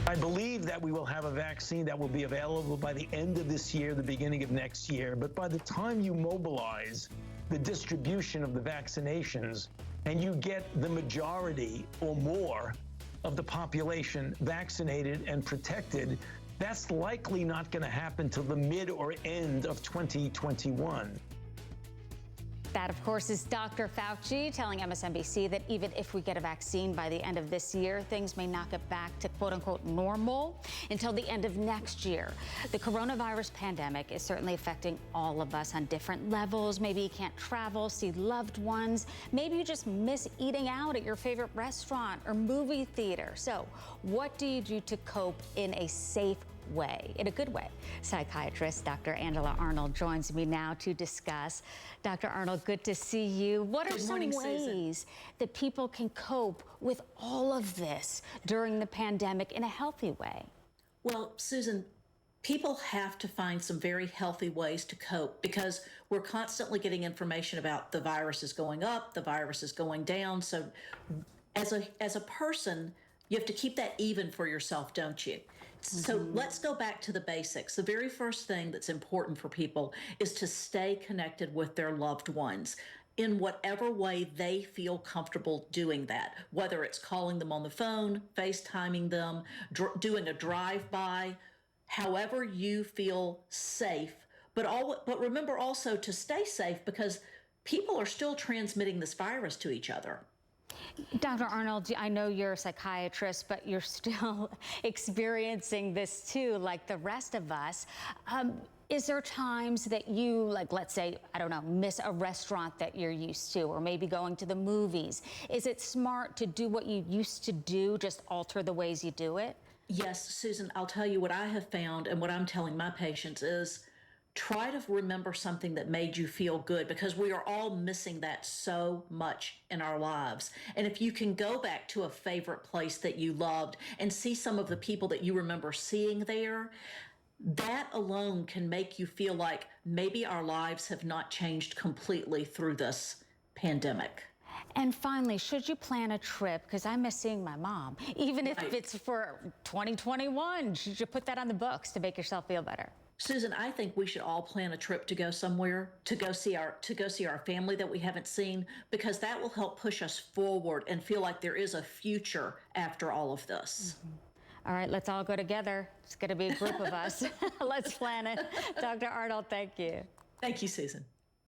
I believe that we will have a vaccine that will be available by the end of this year, the beginning of next year. But by the time you mobilize the distribution of the vaccinations and you get the majority or more of the population vaccinated and protected, that's likely not going to happen till the mid or end of 2021. That, of course, is Dr. Fauci telling MSNBC that even if we get a vaccine by the end of this year, things may not get back to quote-unquote normal until the end of next year. The coronavirus pandemic is certainly affecting all of us on different levels. Maybe you can't travel, see loved ones. Maybe you just miss eating out at your favorite restaurant or movie theater. So what do you do to cope in a safe way, in a good way? Psychiatrist Dr. Angela Arnold joins me now to discuss. Dr. Arnold, good to see you. What are some ways that people can cope with all of this during the pandemic in a healthy way? Well, Susan, people have to find some very healthy ways to cope because we're constantly getting information about the virus is going up, the virus is going down. So as a person, you have to keep that even for yourself, don't you? So let's go back to the basics. The very first thing that's important for people is to stay connected with their loved ones in whatever way they feel comfortable doing that, whether it's calling them on the phone, FaceTiming them, doing a drive-by, however you feel safe. But remember also to stay safe because people are still transmitting this virus to each other. Dr. Arnold, I know you're a psychiatrist, but you're still experiencing this too, like the rest of us. Is there times that you, like, let's say, I don't know, miss a restaurant that you're used to, or maybe going to the movies? Is it smart to do what you used to do, just alter the ways you do it? Yes, Susan, I'll tell you what I have found and what I'm telling my patients is try to remember something that made you feel good because we are all missing that so much in our lives. And if you can go back to a favorite place that you loved and see some of the people that you remember seeing there, that alone can make you feel like maybe our lives have not changed completely through this pandemic. And finally, should you plan a trip, because I miss seeing my mom, even if it's for 2021, should you put that on the books to make yourself feel better? Susan, I think we should all plan a trip to go somewhere, to go see our family that we haven't seen, because that will help push us forward and feel like there is a future after all of this. All right, let's all go together. It's going to be a group of us. Let's plan it. Dr. Arnold, thank you. Thank you, Susan.